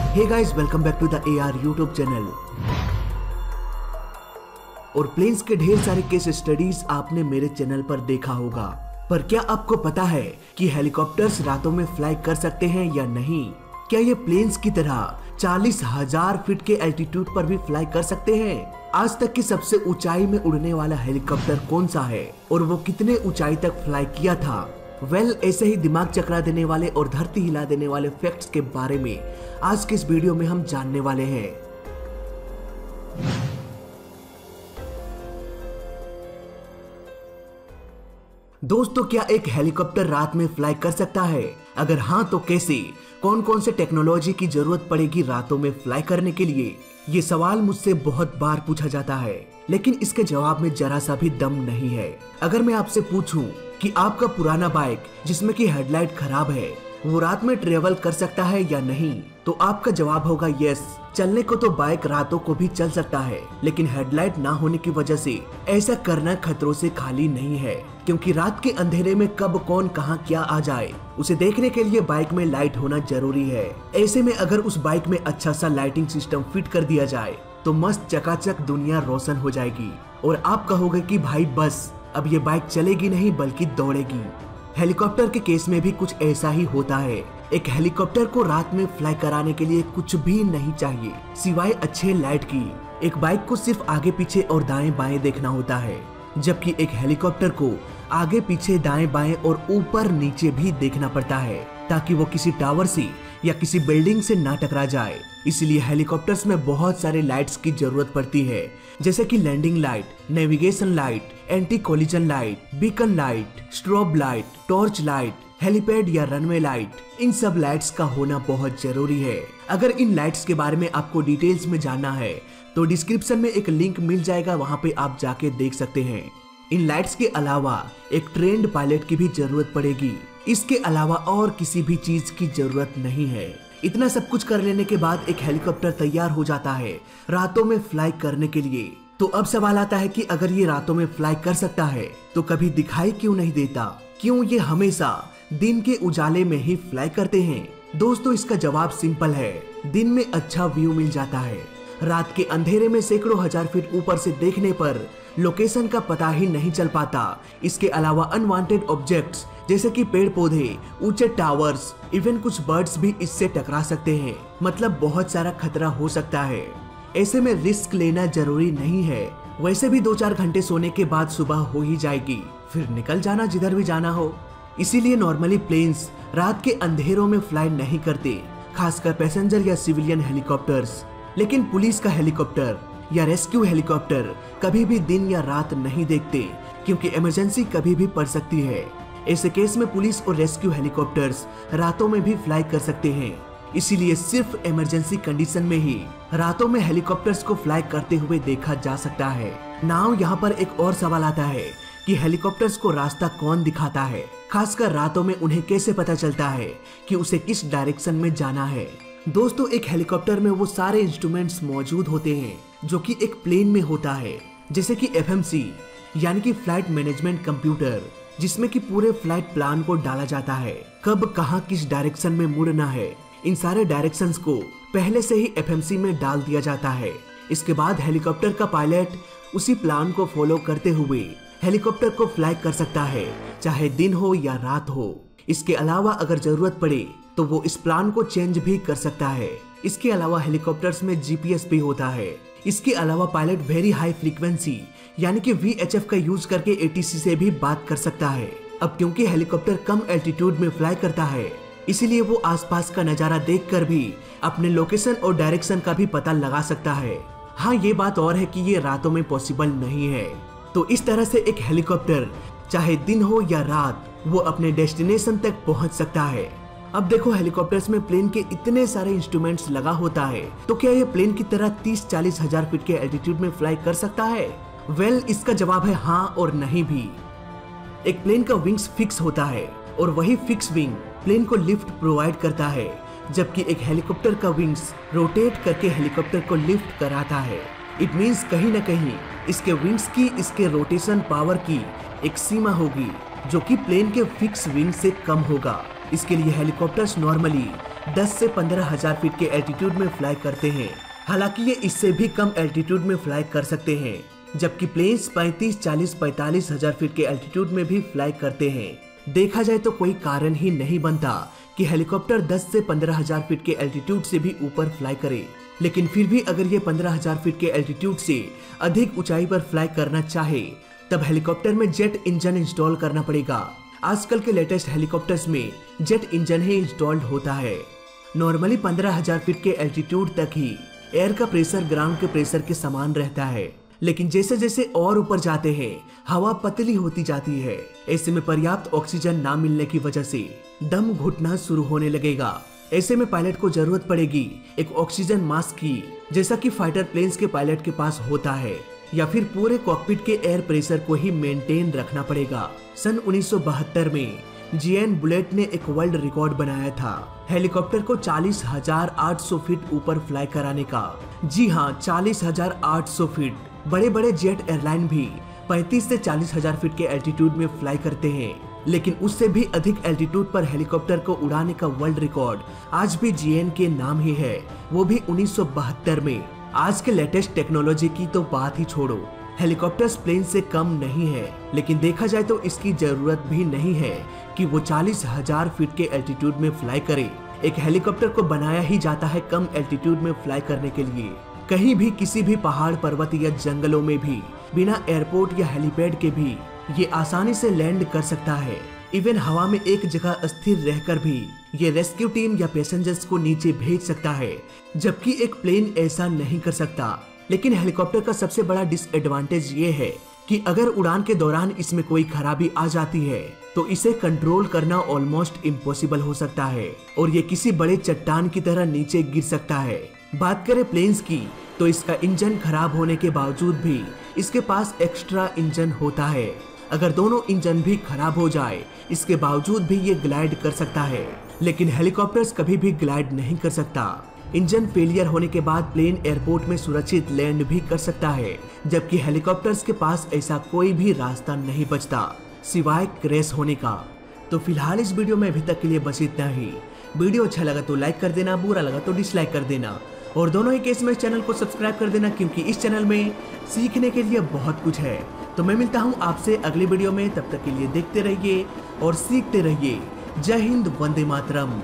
Hey guys, welcome back to the AR YouTube channel. और planes के ढेर सारे केस स्टडीज आपने मेरे चैनल पर देखा होगा, पर क्या आपको पता है कि हेलीकॉप्टर्स रातों में फ्लाई कर सकते हैं या नहीं? क्या ये प्लेन्स की तरह 40,000 फीट के एल्टीट्यूड पर भी फ्लाई कर सकते हैं? आज तक की सबसे ऊंचाई में उड़ने वाला हेलीकॉप्टर कौन सा है और वो कितने ऊंचाई तक फ्लाई किया था? ऐसे ही दिमाग चकरा देने वाले और धरती हिला देने वाले फैक्ट्स के बारे में आज के इस वीडियो में हम जानने वाले हैं। दोस्तों, क्या एक हेलीकॉप्टर रात में फ्लाई कर सकता है? अगर हाँ तो कैसे? कौन कौन से टेक्नोलॉजी की जरूरत पड़ेगी रातों में फ्लाई करने के लिए? ये सवाल मुझसे बहुत बार पूछा जाता है, लेकिन इसके जवाब में जरा सा भी दम नहीं है। अगर मैं आपसे पूछूं कि आपका पुराना बाइक जिसमें की हेडलाइट खराब है वो रात में ट्रेवल कर सकता है या नहीं, तो आपका जवाब होगा यस। चलने को तो बाइक रातों को भी चल सकता है, लेकिन हेडलाइट ना होने की वजह से ऐसा करना खतरों से खाली नहीं है, क्योंकि रात के अंधेरे में कब कौन कहां क्या आ जाए उसे देखने के लिए बाइक में लाइट होना जरूरी है। ऐसे में अगर उस बाइक में अच्छा सा लाइटिंग सिस्टम फिट कर दिया जाए तो मस्त चकाचक दुनिया रोशन हो जाएगी और आप कहोगे कि भाई बस अब ये बाइक चलेगी नहीं बल्कि दौड़ेगी। हेलीकॉप्टर के केस में भी कुछ ऐसा ही होता है। एक हेलीकॉप्टर को रात में फ्लाई कराने के लिए कुछ भी नहीं चाहिए सिवाय अच्छे लाइट की। एक बाइक को सिर्फ आगे पीछे और दाएं बाएं देखना होता है, जबकि एक हेलीकॉप्टर को आगे पीछे दाएं बाएं और ऊपर नीचे भी देखना पड़ता है ताकि वो किसी टावर से या किसी बिल्डिंग से ना टकरा जाए। इसलिए हेलीकॉप्टर्स में बहुत सारे लाइट्स की जरूरत पड़ती है, जैसे कि landing light, navigation light, anti collision light, beacon light, strobe light, torch light, helipad या रनवे लाइट। इन सब लाइट्स का होना बहुत जरूरी है। अगर इन लाइट्स के बारे में आपको डिटेल्स में जानना है तो डिस्क्रिप्शन में एक लिंक मिल जाएगा, वहां पे आप जाके देख सकते हैं। इन लाइट्स के अलावा एक ट्रेंड पायलट की भी जरूरत पड़ेगी। इसके अलावा और किसी भी चीज की जरूरत नहीं है। इतना सब कुछ कर लेने के बाद एक हेलीकॉप्टर तैयार हो जाता है रातों में फ्लाई करने के लिए। तो अब सवाल आता है कि अगर ये रातों में फ्लाई कर सकता है तो कभी दिखाई क्यों नहीं देता? क्यों ये हमेशा दिन के उजाले में ही फ्लाई करते हैं? दोस्तों, इसका जवाब सिंपल है। दिन में अच्छा व्यू मिल जाता है। रात के अंधेरे में सैकड़ों हजार फीट ऊपर से देखने पर लोकेशन का पता ही नहीं चल पाता। इसके अलावा अनवांटेड ऑब्जेक्ट्स जैसे कि पेड़ पौधे, ऊंचे टावर्स, इवन कुछ बर्ड्स भी इससे टकरा सकते हैं। मतलब बहुत सारा खतरा हो सकता है। ऐसे में रिस्क लेना जरूरी नहीं है। वैसे भी 2-4 घंटे सोने के बाद सुबह हो ही जाएगी, फिर निकल जाना जिधर भी जाना हो। इसीलिए नॉर्मली प्लेन्स रात के अंधेरों में फ्लाई नहीं करते, खासकर पैसेंजर या सिविलियन हेलीकॉप्टर्स। लेकिन पुलिस का हेलीकॉप्टर या रेस्क्यू हेलीकॉप्टर कभी भी दिन या रात नहीं देखते, क्योंकि इमरजेंसी कभी भी पड़ सकती है। ऐसे केस में पुलिस और रेस्क्यू हेलीकॉप्टर्स रातों में भी फ्लाई कर सकते हैं। इसीलिए सिर्फ इमरजेंसी कंडीशन में ही रातों में हेलीकॉप्टर्स को फ्लाई करते हुए देखा जा सकता है। नाउ यहाँ पर एक और सवाल आता है कि हेलीकॉप्टर्स को रास्ता कौन दिखाता है? खासकर रातों में उन्हें कैसे पता चलता है कि उसे किस डायरेक्शन में जाना है? दोस्तों, एक हेलीकॉप्टर में वो सारे इंस्ट्रूमेंट्स मौजूद होते हैं जो कि एक प्लेन में होता है, जैसे कि FMC यानी कि फ्लाइट मैनेजमेंट कंप्यूटर, जिसमें कि पूरे फ्लाइट प्लान को डाला जाता है। कब कहां किस डायरेक्शन में मुड़ना है, इन सारे डायरेक्शंस को पहले से ही FMC में डाल दिया जाता है। इसके बाद हेलीकॉप्टर का पायलट उसी प्लान को फॉलो करते हुए हेलीकॉप्टर को फ्लाई कर सकता है, चाहे दिन हो या रात हो। इसके अलावा अगर जरूरत पड़े तो वो इस प्लान को चेंज भी कर सकता है। इसके अलावा हेलीकॉप्टर्स में GPS भी होता है। इसके अलावा पायलट वेरी हाई फ्रीक्वेंसी यानी कि VHF का यूज करके ATC से भी बात कर सकता है। अब क्योंकि हेलीकॉप्टर कम एल्टीट्यूड में फ्लाई करता है, इसीलिए वो आसपास का नजारा देखकर भी अपने लोकेशन और डायरेक्शन का भी पता लगा सकता है। हाँ, ये बात और है कि ये रातों में पॉसिबल नहीं है। तो इस तरह से एक हेलीकॉप्टर चाहे दिन हो या रात वो अपने डेस्टिनेशन तक पहुंच सकता है। अब देखो, हेलीकॉप्टर्स में प्लेन के इतने सारे इंस्ट्रूमेंट्स लगा होता है, तो क्या ये प्लेन की तरह 30-40 हजार फीट के एल्टीट्यूड में फ्लाई कर सकता है? इसका जवाब है हाँ और नहीं भी। एक प्लेन का विंग्स फिक्स होता है और वही फिक्स विंग प्लेन को लिफ्ट प्रोवाइड करता है, जबकि एक हेलीकॉप्टर का विंग्स रोटेट करके हेलीकॉप्टर को लिफ्ट कराता है। इट मीन्स कहीं ना कहीं इसके विंग्स की इसके रोटेशन पावर की एक सीमा होगी जो कि प्लेन के फिक्स विंग से कम होगा। इसके लिए हेलीकॉप्टर्स नॉर्मली 10 से 15,000 फीट के एल्टीट्यूड में फ्लाई करते हैं। हालांकि ये इससे भी कम एल्टीट्यूड में फ्लाई कर सकते हैं, जबकि प्लेन्स 35, 40, 45,000 फीट के एल्टीट्यूड में भी फ्लाई करते हैं। देखा जाए तो कोई कारण ही नहीं बनता कि हेलीकॉप्टर 10 से 15,000 फीट के एल्टीट्यूड से भी ऊपर फ्लाई करे, लेकिन फिर भी अगर ये 15,000 फीट के एल्टीट्यूड से अधिक ऊंचाई पर फ्लाई करना चाहे तब हेलीकॉप्टर में जेट इंजन इंस्टॉल करना पड़ेगा। आजकल के लेटेस्ट हेलीकॉप्टर्स में जेट इंजन ही इंस्टॉल्ड होता है। नॉर्मली 15,000 फीट के एल्टीट्यूड तक ही एयर का प्रेशर ग्राउंड के प्रेशर के समान रहता है, लेकिन जैसे जैसे और ऊपर जाते हैं हवा पतली होती जाती है। ऐसे में पर्याप्त ऑक्सीजन ना मिलने की वजह से दम घुटना शुरू होने लगेगा। ऐसे में पायलट को जरूरत पड़ेगी एक ऑक्सीजन मास्क की, जैसा कि फाइटर प्लेन्स के पायलट के पास होता है, या फिर पूरे कॉकपिट के एयर प्रेशर को ही मेंटेन रखना पड़ेगा। सन 1972 में जीएन बुलेट ने एक वर्ल्ड रिकॉर्ड बनाया था हेलीकॉप्टर को 40,800 फीट ऊपर फ्लाई कराने का। जी हाँ, 40,800 फीट। बड़े बड़े जेट एयरलाइन भी 35 से 40,000 फीट के एल्टीट्यूड में फ्लाई करते हैं, लेकिन उससे भी अधिक एल्टीट्यूड पर हेलीकॉप्टर को उड़ाने का वर्ल्ड रिकॉर्ड आज भी जीएन के नाम ही है, वो भी 1972 में। आज के लेटेस्ट टेक्नोलॉजी की तो बात ही छोड़ो, हेलीकॉप्टर्स प्लेन से कम नहीं है, लेकिन देखा जाए तो इसकी जरूरत भी नहीं है कि वो 40,000 फीट के एल्टीट्यूड में फ्लाई करे। एक हेलीकॉप्टर को बनाया ही जाता है कम एल्टीट्यूड में फ्लाई करने के लिए। कहीं भी किसी भी पहाड़, पर्वत या जंगलों में भी बिना एयरपोर्ट या हेलीपैड के भी ये आसानी से लैंड कर सकता है। इवन हवा में एक जगह स्थिर रहकर भी ये रेस्क्यू टीम या पैसेंजर्स को नीचे भेज सकता है, जबकि एक प्लेन ऐसा नहीं कर सकता। लेकिन हेलीकॉप्टर का सबसे बड़ा डिसएडवांटेज ये है कि अगर उड़ान के दौरान इसमें कोई खराबी आ जाती है तो इसे कंट्रोल करना ऑलमोस्ट इम्पॉसिबल हो सकता है और ये किसी बड़े चट्टान की तरह नीचे गिर सकता है। बात करें प्लेन्स की तो इसका इंजन खराब होने के बावजूद भी इसके पास एक्स्ट्रा इंजन होता है। अगर दोनों इंजन भी खराब हो जाए इसके बावजूद भी ये ग्लाइड कर सकता है, लेकिन हेलीकॉप्टर्स कभी भी ग्लाइड नहीं कर सकता। इंजन फेलियर होने के बाद प्लेन एयरपोर्ट में सुरक्षित लैंड भी कर सकता है, जबकि हेलीकॉप्टर्स के पास ऐसा कोई भी रास्ता नहीं बचता सिवाय क्रैश होने का। तो फिलहाल इस वीडियो में अभी तक के लिए बस इतना ही। वीडियो अच्छा लगा तो लाइक कर देना, बुरा लगा तो डिसलाइक कर देना, और दोनों ही केस में इस चैनल को सब्सक्राइब कर देना, क्योंकि इस चैनल में सीखने के लिए बहुत कुछ है। तो मैं मिलता हूँ आपसे अगली वीडियो में, तब तक के लिए देखते रहिए और सीखते रहिए। जय हिंद, वंदे मातरम।